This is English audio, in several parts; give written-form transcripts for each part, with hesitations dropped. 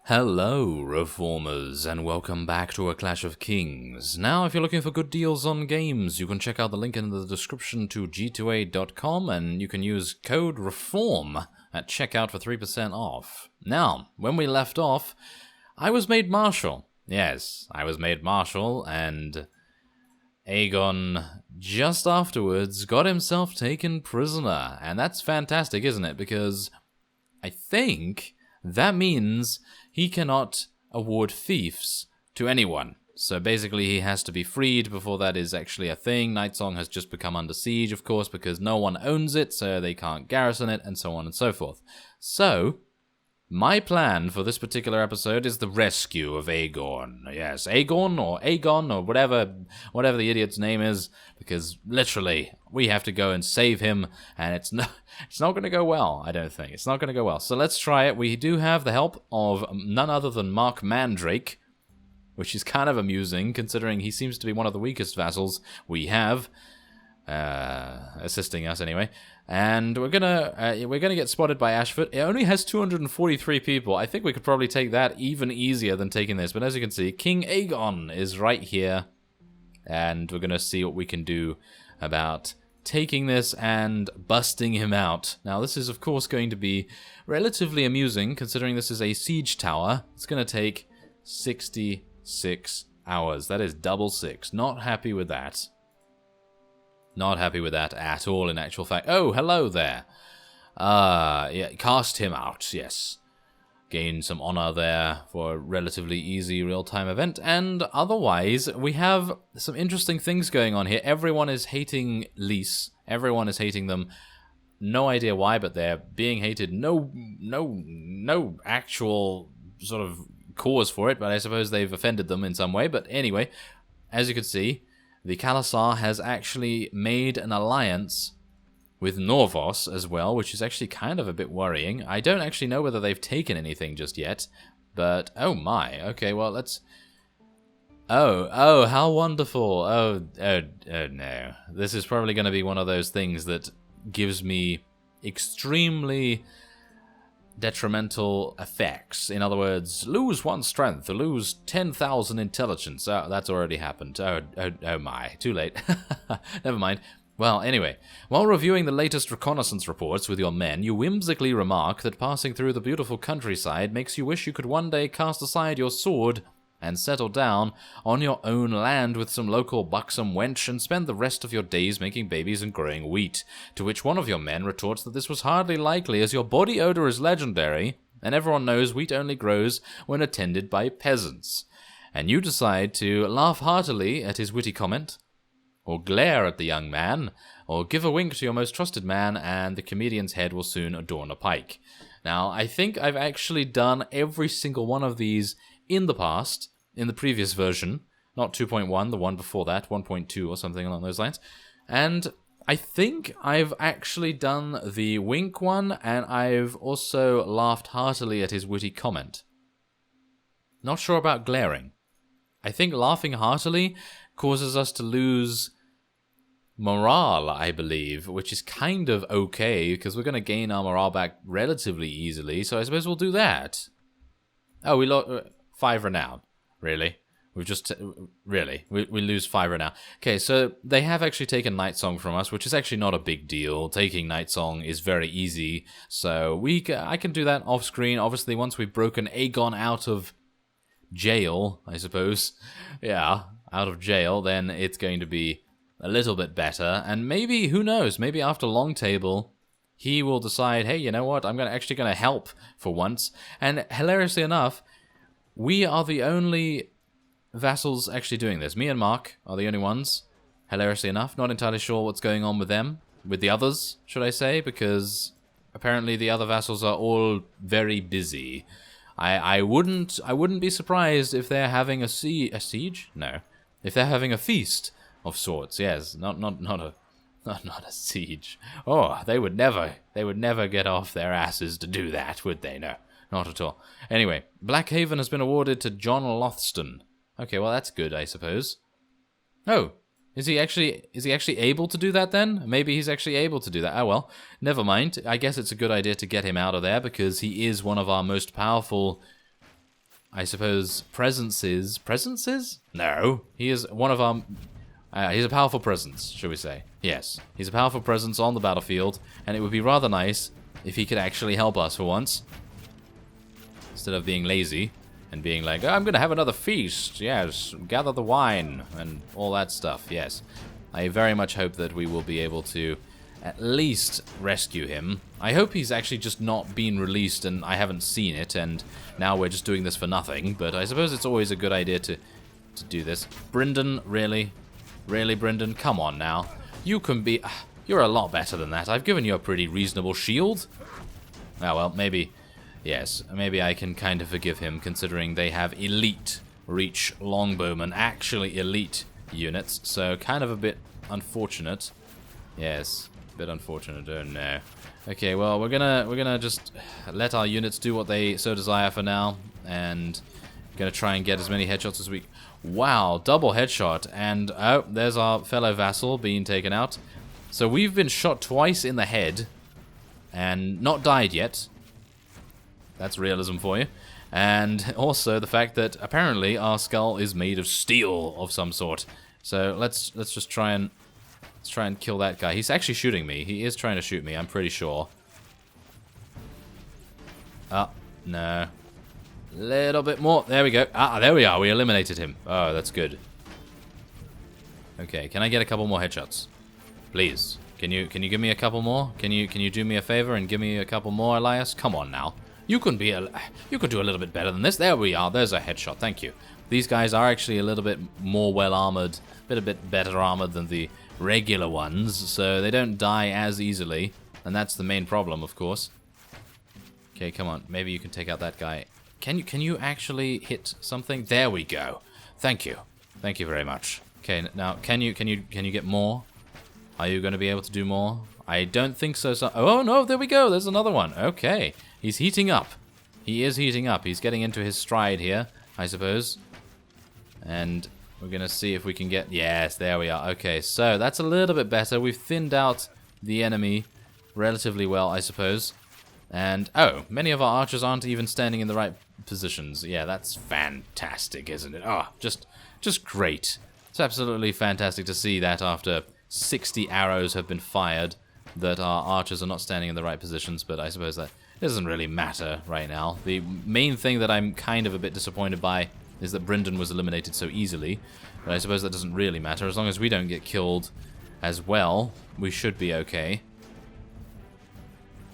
Hello, Reformers, and welcome back to A Clash of Kings. Now, if you're looking for good deals on games, you can check out the link in the description to g2a.com, and you can use code REFORM at checkout for 3% off. Now, when we left off, I was made Marshal. Yes, I was made Marshal, and Aegon, just afterwards, got himself taken prisoner. And that's fantastic, isn't it? Because I think that means he cannot award fiefs to anyone. So basically he has to be freed before that is actually a thing. Nightsong has just become under siege, of course, because no one owns it, so they can't garrison it, and so on and so forth. So my plan for this particular episode is the rescue of Aegon. Yes, Aegon or whatever the idiot's name is, because literally we have to go and save him, and it's not going to go well, I don't think. It's not going to go well. So let's try it. We do have the help of none other than Mark Mandrake, which is kind of amusing, considering he seems to be one of the weakest vassals we have, assisting us anyway. And we're gonna get spotted by Ashford. It only has 243 people. I think we could probably take that even easier than taking this. But as you can see, King Aegon is right here, and we're gonna see what we can do about taking this and busting him out. Now, this is of course going to be relatively amusing, considering this is a siege tower. It's gonna take 66 hours. That is double 6. Not happy with that. Not happy with that at all, in actual fact. Oh, hello there. Yeah, cast him out, yes. Gain some honor there for a relatively easy real-time event. And otherwise, we have some interesting things going on here. Everyone is hating Lys. Everyone is hating them. No idea why, but they're being hated. No actual sort of cause for it, but I suppose they've offended them in some way. But anyway, as you can see, the Khalasar has actually made an alliance with Norvos as well, which is actually kind of a bit worrying. I don't actually know whether they've taken anything just yet, but oh my. Okay, well, let's... Oh, how wonderful. Oh no. This is probably going to be one of those things that gives me extremely detrimental effects. In other words, lose 1 strength, or lose 10,000 intelligence. Oh, that's already happened. Oh my, too late. Never mind. Well, anyway, while reviewing the latest reconnaissance reports with your men, you whimsically remark that passing through the beautiful countryside makes you wish you could one day cast aside your sword and settle down on your own land with some local buxom wench and spend the rest of your days making babies and growing wheat. To which one of your men retorts that this was hardly likely, as your body odor is legendary, and everyone knows wheat only grows when attended by peasants. And you decide to laugh heartily at his witty comment, or glare at the young man, or give a wink to your most trusted man, and the comedian's head will soon adorn a pike. Now, I think I've actually done every single one of these in the past, in the previous version, not 2.1, the one before that, 1.2 or something along those lines, and I think I've actually done the wink one, and I've also laughed heartily at his witty comment. Not sure about glaring. I think laughing heartily causes us to lose morale, I believe, which is kind of okay, because we're going to gain our morale back relatively easily, so I suppose we'll do that. Oh, we lost 5 renown. Really? We've just... really? We lose 5 renown. Okay, so they have actually taken Nightsong from us, which is actually not a big deal. Taking Nightsong is very easy, so I can do that off-screen. Obviously, once we've broken Aegon out of jail, I suppose, yeah, out of jail, then it's going to be a little bit better. And maybe, who knows, maybe after Long Table, he will decide, hey, you know what, I'm actually going to help for once. And hilariously enough, we are the only vassals actually doing this. Me and Mark are the only ones, hilariously enough. Not entirely sure what's going on with them, with the others, should I say, because apparently the other vassals are all very busy. I wouldn't be surprised if they're having a siege? No. If they're having a feast of sorts, yes. Not a siege. Oh, they would never get off their asses to do that, would they? No. Not at all. Anyway, Blackhaven has been awarded to John Lothston. Okay, well that's good, I suppose. Oh, is he actually able to do that then? Maybe he's actually able to do that. Oh well, never mind. I guess it's a good idea to get him out of there, because he is one of our most powerful I suppose, presences. Presences? No. He is one of our... he's a powerful presence, shall we say. Yes. He's a powerful presence on the battlefield, and it would be rather nice if he could actually help us for once. Instead of being lazy and being like, oh, I'm going to have another feast. Yes, gather the wine and all that stuff. Yes. I very much hope that we will be able to at least rescue him. I hope he's actually just not been released and I haven't seen it, and now we're just doing this for nothing. But I suppose it's always a good idea to do this. Brynden, really? Really, Brynden? Come on now. You can be... You're a lot better than that. I've given you a pretty reasonable shield. Oh, well, maybe... Yes, maybe I can kind of forgive him, considering they have elite reach longbowmen, actually elite units, so kind of a bit unfortunate. Yes, a bit unfortunate, oh no. Okay, well, we're gonna just let our units do what they so desire for now, and gonna try and get as many headshots as we... Wow, double headshot, and oh, there's our fellow vassal being taken out. So we've been shot twice in the head, and not died yet. That's realism for you. And also the fact that apparently our skull is made of steel of some sort. So let's just try and kill that guy. He's actually shooting me. He is trying to shoot me, I'm pretty sure. Oh, no. Little bit more. There we go. Ah, there we are. We eliminated him. Oh, that's good. Okay, can I get a couple more headshots? Please. Can you give me a couple more? Can you do me a favor and give me a couple more, Elias? Come on now. You could do a little bit better than this. There we are. There's a headshot. Thank you. These guys are actually a little bit more well armored, a bit better armored than the regular ones, so they don't die as easily, and that's the main problem, of course. Okay, come on. Maybe you can take out that guy. Can you actually hit something? There we go. Thank you. Thank you very much. Okay, now can you get more? Are you going to be able to do more? I don't think so. Oh no, there we go. There's another one. Okay. He's heating up. He is heating up. He's getting into his stride here, I suppose. And we're going to see if we can get... Yes, there we are. Okay, so that's a little bit better. We've thinned out the enemy relatively well, I suppose. And, oh, many of our archers aren't even standing in the right positions. Yeah, that's fantastic, isn't it? Oh, just great. It's absolutely fantastic to see that after 60 arrows have been fired, that our archers are not standing in the right positions, but I suppose that doesn't really matter right now. The main thing that I'm kind of a bit disappointed by is that Brynden was eliminated so easily, but I suppose that doesn't really matter. As long as we don't get killed as well, we should be okay.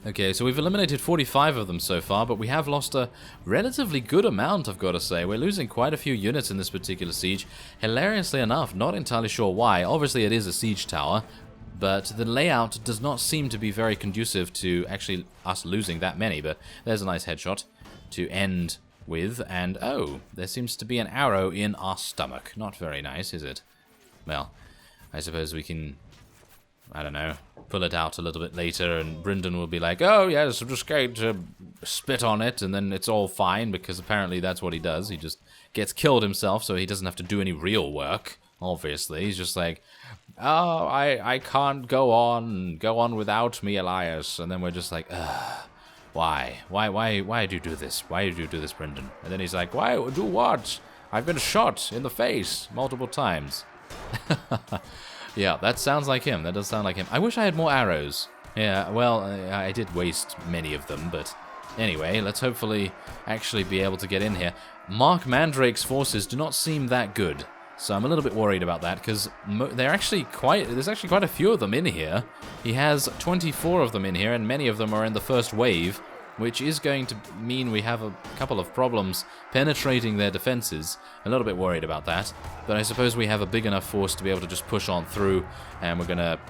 Okay, so we've eliminated 45 of them so far, but we have lost a relatively good amount, I've got to say. We're losing quite a few units in this particular siege. Hilariously enough, not entirely sure why. Obviously, it is a siege tower, but the layout does not seem to be very conducive to actually us losing that many. But there's a nice headshot to end with, and oh, there seems to be an arrow in our stomach. Not very nice, is it? Well, I suppose we can... I don't know, pull it out a little bit later, and Brynden will be like, oh yes, I'm just going to spit on it, and then it's all fine, because apparently that's what he does. He just gets killed himself, so he doesn't have to do any real work, obviously. He's just like, oh, I can't go on without me, Elias. And then we're just like, why do you do this? Why do you do this, Brynden? And then he's like, why do what? I've been shot in the face multiple times. Yeah, that sounds like him. That does sound like him. I wish I had more arrows. Yeah, well, I did waste many of them, but anyway, let's hopefully actually be able to get in here. Mark Mandrake's forces do not seem that good, so I'm a little bit worried about that, because there's actually quite a few of them in here. He has 24 of them in here, and many of them are in the first wave, which is going to mean we have a couple of problems penetrating their defenses. A little bit worried about that, but I suppose we have a big enough force to be able to just push on through, and we're gonna...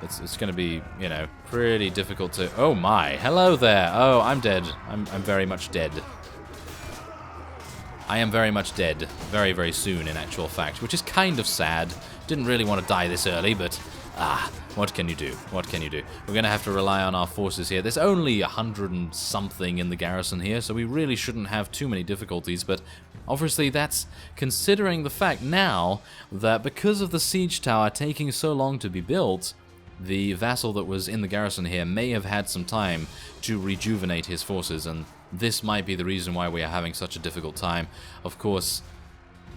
It's gonna be, you know, pretty difficult to... Oh my, hello there! Oh, I'm dead. I'm very much dead. I am very much dead. Very, very soon, in actual fact, which is kind of sad. Didn't really want to die this early, but... what can you do? What can you do? We're going to have to rely on our forces here. There's only 100 and something in the garrison here, so we really shouldn't have too many difficulties, but obviously that's considering the fact now that because of the siege tower taking so long to be built, the vassal that was in the garrison here may have had some time to rejuvenate his forces, and this might be the reason why we are having such a difficult time. Of course,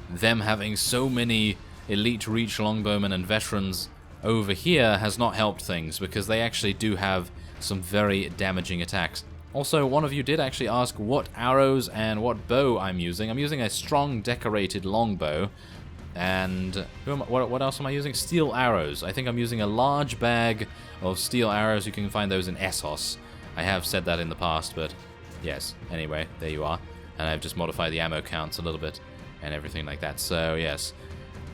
them having so many elite reach longbowmen and veterans over here has not helped things, because they actually do have some very damaging attacks. Also, one of you did actually ask what arrows and what bow I'm using. I'm using a strong decorated longbow. And what else am I using? Steel arrows. I think I'm using a large bag of steel arrows. You can find those in Essos. I have said that in the past, but yes. Anyway, there you are. And I've just modified the ammo counts a little bit and everything like that. So, yes.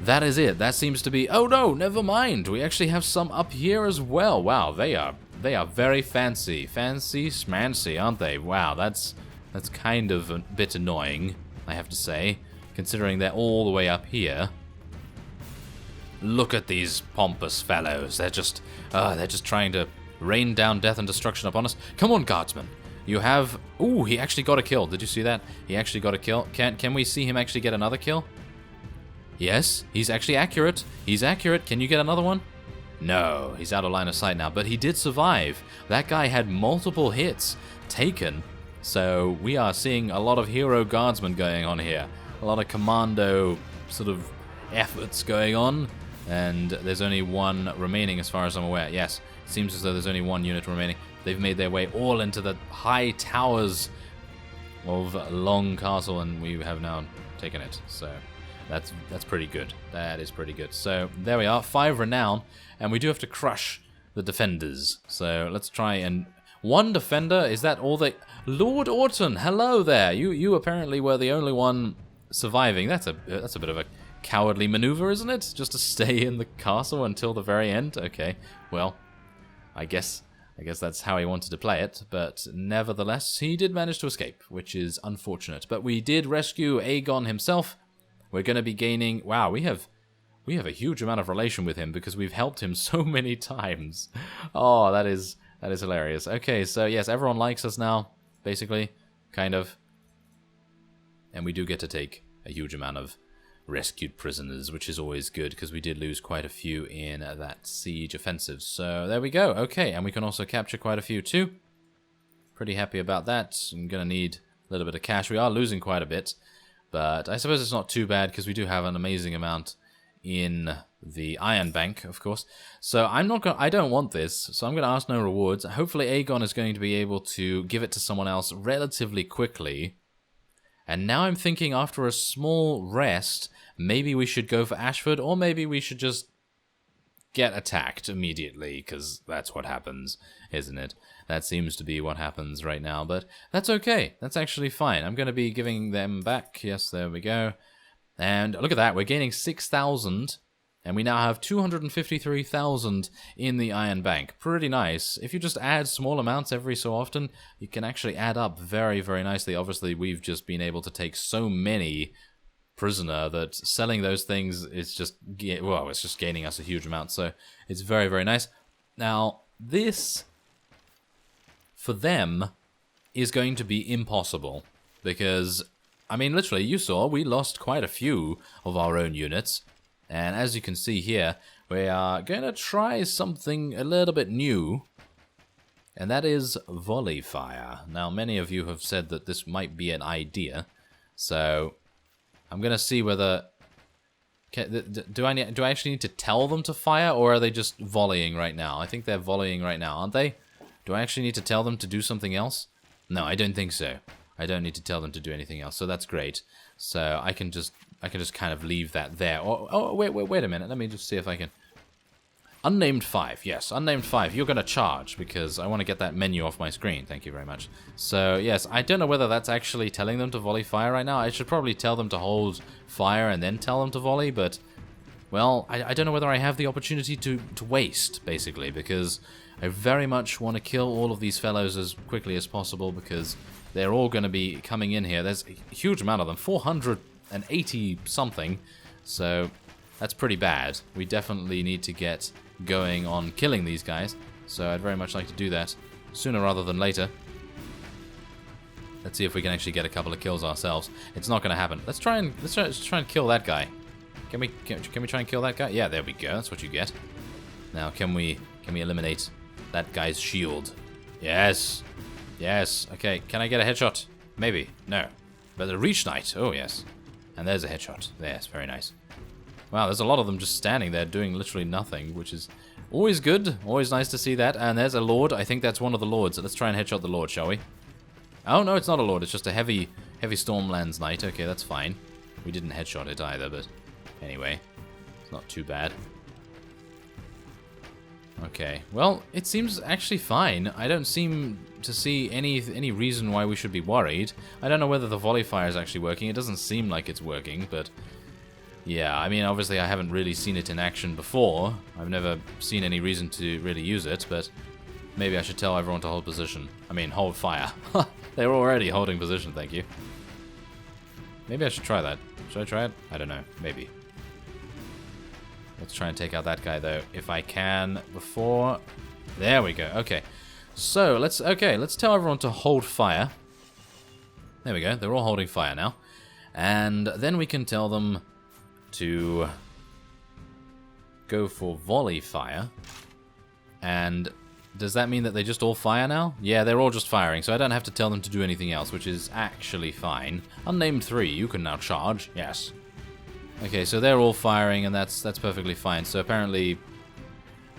That is it. That seems to be... Oh, no, never mind. We actually have some up here as well. Wow, they are very fancy. Fancy schmancy, aren't they? Wow, that's kind of a bit annoying, I have to say, considering they're all the way up here. Look at these pompous fellows. They're just trying to rain down death and destruction upon us. Come on, guardsmen. You have... Ooh, he actually got a kill. Did you see that? He actually got a kill. Can we see him actually get another kill? Yes, he's actually accurate. He's accurate. Can you get another one? No, he's out of line of sight now, but he did survive. That guy had multiple hits taken, so we are seeing a lot of hero guardsmen going on here. A lot of commando sort of efforts going on, and there's only one remaining as far as I'm aware. Yes, it seems as though there's only one unit remaining. They've made their way all into the high towers of Long Castle, and we have now taken it, so... That's pretty good. That is pretty good. So, there we are. 5 renown. And we do have to crush the defenders. So, let's try and... One defender? Is that all they... Lord Orton, hello there. You apparently were the only one surviving. That's a bit of a cowardly maneuver, isn't it? Just to stay in the castle until the very end? Okay. Well, I guess that's how he wanted to play it. But nevertheless, he did manage to escape, which is unfortunate. But we did rescue Aegon himself. We're going to be gaining... Wow, we have a huge amount of relation with him because we've helped him so many times. Oh, that is hilarious. Okay, so yes, everyone likes us now, basically, kind of. And we do get to take a huge amount of rescued prisoners, which is always good because we did lose quite a few in that siege offensive. So there we go. Okay, and we can also capture quite a few too. Pretty happy about that. I'm going to need a little bit of cash. We are losing quite a bit. But I suppose it's not too bad because we do have an amazing amount in the Iron Bank, of course. So I don't want this, so I'm going to ask no rewards. Hopefully Aegon is going to be able to give it to someone else relatively quickly. And now I'm thinking after a small rest, maybe we should go for Ashford, or maybe we should just get attacked immediately, because that's what happens, isn't it? That seems to be what happens right now, but that's okay. That's actually fine. I'm going to be giving them back. Yes, there we go. And look at that. We're gaining 6,000, and we now have 253,000 in the Iron Bank. Pretty nice. If you just add small amounts every so often, you can actually add up very, very nicely. Obviously, we've just been able to take so many prisoner that selling those things is just, well, it's just gaining us a huge amount. So it's very, very nice. Now, this... for them, is going to be impossible. Because, I mean, literally, you saw, we lost quite a few of our own units. And as you can see here, we are going to try something a little bit new. And that is volley fire. Now, many of you have said that this might be an idea. So, I'm going to see whether... Do I actually need to tell them to fire, or are they just volleying right now? I think they're volleying right now, aren't they? Do I actually need to tell them to do something else? No, I don't think so. I don't need to tell them to do anything else, so that's great. So I can just kind of leave that there. Oh, wait a minute. Let me just see if I can... Unnamed 5, yes, unnamed 5. You're going to charge, because I want to get that menu off my screen. Thank you very much. So, yes, I don't know whether that's actually telling them to volley fire right now. I should probably tell them to hold fire and then tell them to volley, but... Well, I don't know whether I have the opportunity to waste, basically, because... I very much want to kill all of these fellows as quickly as possible because they're all going to be coming in here. There's a huge amount of them, 480 something, so that's pretty bad. We definitely need to get going on killing these guys, so I'd very much like to do that sooner rather than later. Let's see if we can actually get a couple of kills ourselves. It's not going to happen. Let's try and kill that guy. Can we try and kill that guy? Yeah, there we go. That's what you get. Now, can we Can we eliminate that guy's shield? Yes. Yes. Okay, can I get a headshot? Maybe. No. But a reach knight. Oh, yes. And there's a headshot. Yes, very nice. Wow, there's a lot of them just standing there doing literally nothing, which is always good. Always nice to see that. And there's a lord. I think that's one of the lords. Let's try and headshot the lord, shall we? Oh, no, it's not a lord. It's just a heavy Stormlands knight. Okay, that's fine. We didn't headshot it either, but anyway. It's not too bad. Okay, well, it seems actually fine. I don't seem to see any reason why we should be worried. I don't know whether the volley fire is actually working. It doesn't seem like it's working, but yeah, I mean, obviously I haven't really seen it in action before. I've never seen any reason to really use it, but maybe I should tell everyone to hold position. I mean, hold fire. They're already holding position, thank you. Maybe I should try that. Should I try it? I don't know. Maybe. Let's try and take out that guy, though, if I can, before... There we go. Okay. So, let's tell everyone to hold fire. There we go. They're all holding fire now. And then we can tell them to go for volley fire. And does that mean that they just all fire now? Yeah, they're all just firing, so I don't have to tell them to do anything else, which is actually fine. Unnamed 3, you can now charge. Yes. Okay, so they're all firing, and that's perfectly fine. So apparently,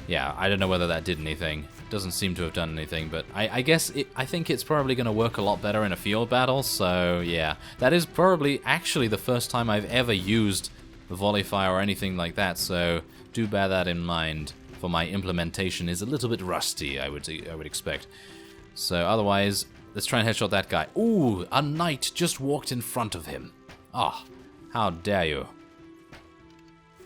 yeah, I don't know whether that did anything. Doesn't seem to have done anything, but I guess I think it's probably going to work a lot better in a field battle. So yeah, that is probably actually the first time I've ever used the volley fire or anything like that. So do bear that in mind. For my implementation is a little bit rusty, I would expect. So otherwise, let's try and headshot that guy. Ooh, a knight just walked in front of him. Ah, how dare you.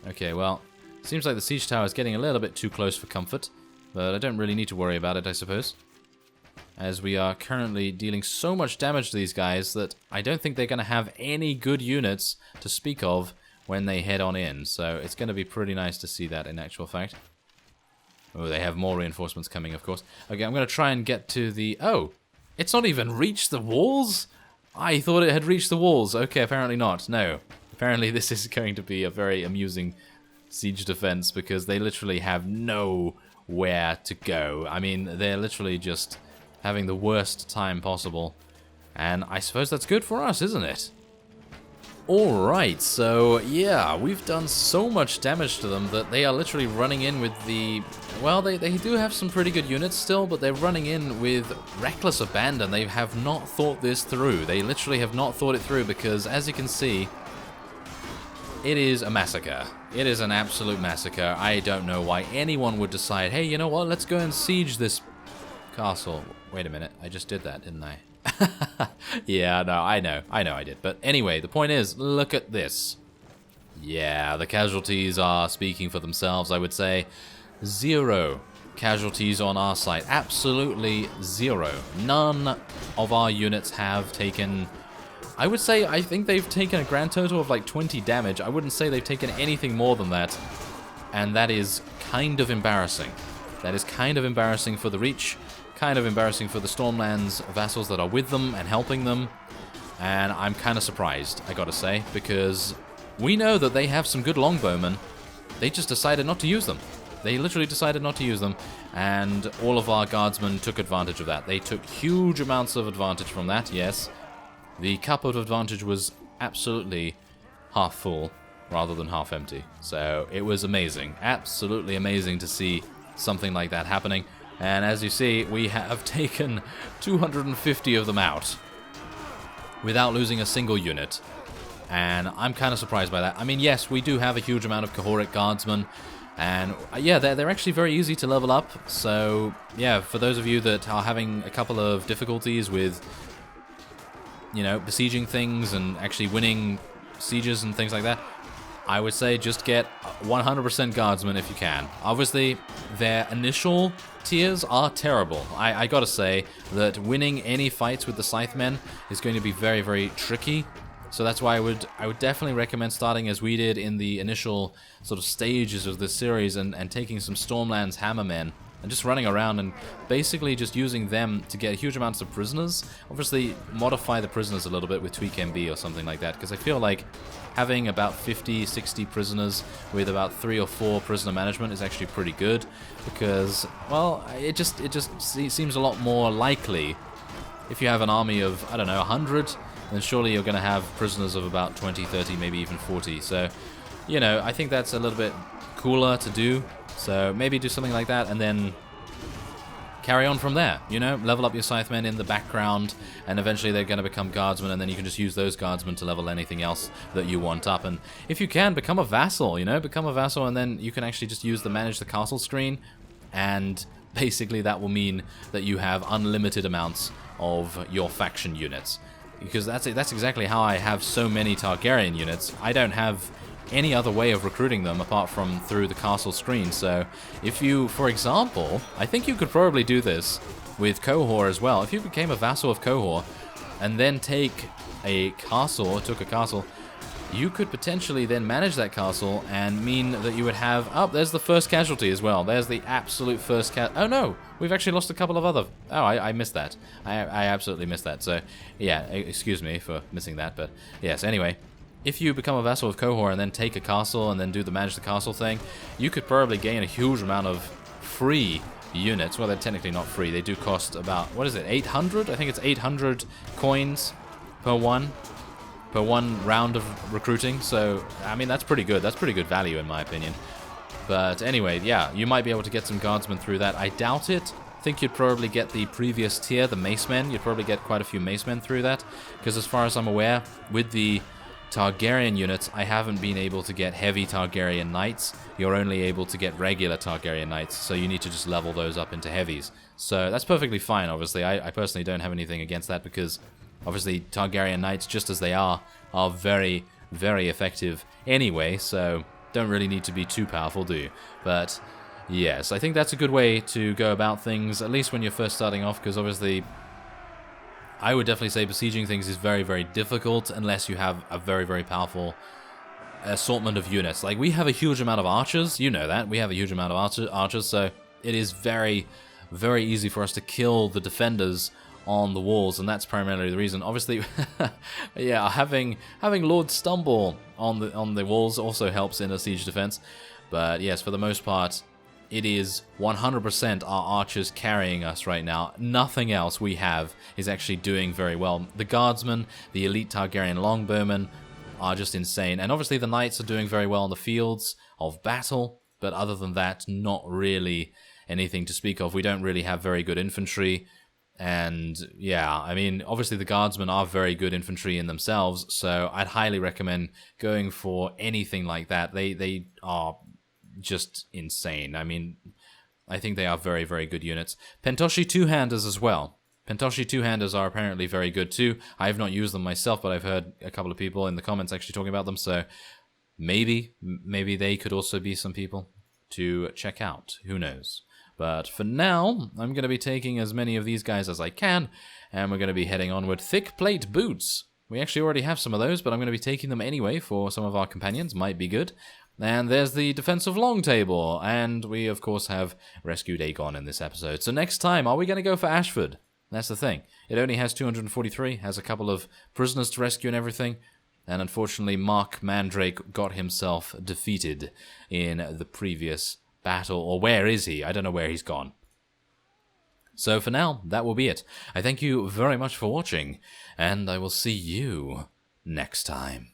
Okay, well, seems like the siege tower is getting a little bit too close for comfort, but I don't really need to worry about it, I suppose. As we are currently dealing so much damage to these guys that I don't think they're going to have any good units to speak of when they head on in. So it's going to be pretty nice to see that in actual fact. Oh, they have more reinforcements coming, of course. Okay, I'm going to try and get to the... Oh, it's not even reached the walls? I thought it had reached the walls. Okay, apparently not. No. Apparently this is going to be a very amusing siege defense because they literally have nowhere to go. I mean, they're literally just having the worst time possible. And I suppose that's good for us, isn't it? Alright, so yeah, we've done so much damage to them that they are literally running in with the... Well, they do have some pretty good units still, but they're running in with reckless abandon. They have not thought this through. They literally have not thought it through because, as you can see, it is a massacre. It is an absolute massacre. I don't know why anyone would decide, hey, you know what, let's go and siege this castle. Wait a minute, I just did that, didn't I? Yeah, no, I know I did. But anyway, the point is, look at this. Yeah, the casualties are speaking for themselves, I would say. 0 casualties on our side. Absolutely 0. None of our units have taken... I would say, I think they've taken a grand total of like 20 damage. I wouldn't say they've taken anything more than that. And that is kind of embarrassing. That is kind of embarrassing for the Reach. Kind of embarrassing for the Stormlands vassals that are with them and helping them. And I'm kind of surprised, I gotta say, because we know that they have some good longbowmen. They just decided not to use them. They literally decided not to use them, and all of our guardsmen took advantage of that. They took huge amounts of advantage from that, yes. The cup of advantage was absolutely half full rather than half empty. So it was amazing, absolutely amazing to see something like that happening. And as you see, we have taken 250 of them out without losing a single unit. And I'm kind of surprised by that. I mean, yes, we do have a huge amount of Cahoric guardsmen. And yeah, they're actually very easy to level up. So yeah, for those of you that are having a couple of difficulties with, you know, besieging things and actually winning sieges and things like that, I would say just get 100% guardsmen if you can. Obviously, their initial tiers are terrible. I gotta say that winning any fights with the Scythemen is going to be very, very tricky. So that's why I would definitely recommend starting as we did in the initial sort of stages of this series and taking some Stormlands Hammermen and just running around and basically just using them to get huge amounts of prisoners. Obviously, modify the prisoners a little bit with Tweak MB or something like that, because I feel like having about 50, 60 prisoners with about 3 or 4 prisoner management is actually pretty good, because, well, it just seems a lot more likely. If you have an army of, I don't know, 100, then surely you're going to have prisoners of about 20, 30, maybe even 40. So, you know, I think that's a little bit cooler to do. So maybe do something like that and then carry on from there, you know? Level up your scythemen in the background, and eventually they're going to become guardsmen, and then you can just use those guardsmen to level anything else that you want up. And if you can, become a vassal, you know? Become a vassal, and then you can actually just use the manage the castle screen, and basically that will mean that you have unlimited amounts of your faction units. Because that's exactly how I have so many Targaryen units. I don't have any other way of recruiting them apart from through the castle screen. So if you, for example, I think you could probably do this with Qohor as well. If you became a vassal of Qohor and then take a castle, or took a castle, you could potentially then manage that castle and mean that you would have... Oh, there's the first casualty as well. There's the absolute first Oh no, we've actually lost a couple of other... Oh, I missed that. I absolutely missed that. So, yeah, excuse me for missing that, but yes, anyway. If you become a vassal of Qohor and then take a castle and then do the manage the castle thing, you could probably gain a huge amount of free units. Well, they're technically not free. They do cost about, what is it, 800? I think it's 800 coins per one round of recruiting. So, I mean, that's pretty good. That's pretty good value in my opinion. But anyway, yeah, you might be able to get some guardsmen through that. I doubt it. I think you'd probably get the previous tier, the macemen. You'd probably get quite a few macemen through that. Because as far as I'm aware, with the Targaryen units, I haven't been able to get heavy Targaryen knights. You're only able to get regular Targaryen knights, so you need to just level those up into heavies. So that's perfectly fine, obviously. I personally don't have anything against that, because obviously Targaryen knights, just as they are very, very effective anyway, so don't really need to be too powerful, do you? But yes, I think that's a good way to go about things, at least when you're first starting off, because obviously I would definitely say besieging things is very, very difficult unless you have a very, very powerful assortment of units. Like, we have a huge amount of archers, you know that. We have a huge amount of archers, so it is very, very easy for us to kill the defenders on the walls, and that's primarily the reason. Obviously, yeah, having Lord Stumble on the walls also helps in a siege defense. But yes, for the most part, it is 100% our archers carrying us right now. Nothing else we have is actually doing very well. The guardsmen, the elite Targaryen longbowmen are just insane. And obviously the knights are doing very well in the fields of battle. But other than that, not really anything to speak of. We don't really have very good infantry. And yeah, I mean, obviously the guardsmen are very good infantry in themselves. So I'd highly recommend going for anything like that. They are just insane. I mean, I think they are very, very good units. Pentoshi two-handers as well. Pentoshi two-handers are apparently very good too. I have not used them myself, but I've heard a couple of people in the comments actually talking about them, so maybe they could also be some people to check out. Who knows? But for now, I'm going to be taking as many of these guys as I can, and we're going to be heading onward. Thick plate boots. We actually already have some of those, but I'm going to be taking them anyway for some of our companions. Might be good. And there's the defensive long table, and we of course have rescued Aegon in this episode. So next time, are we going to go for Ashford? That's the thing. It only has 243, has a couple of prisoners to rescue and everything, and unfortunately Mark Mandrake got himself defeated in the previous battle. Or where is he? I don't know where he's gone. So for now, that will be it. I thank you very much for watching, and I will see you next time.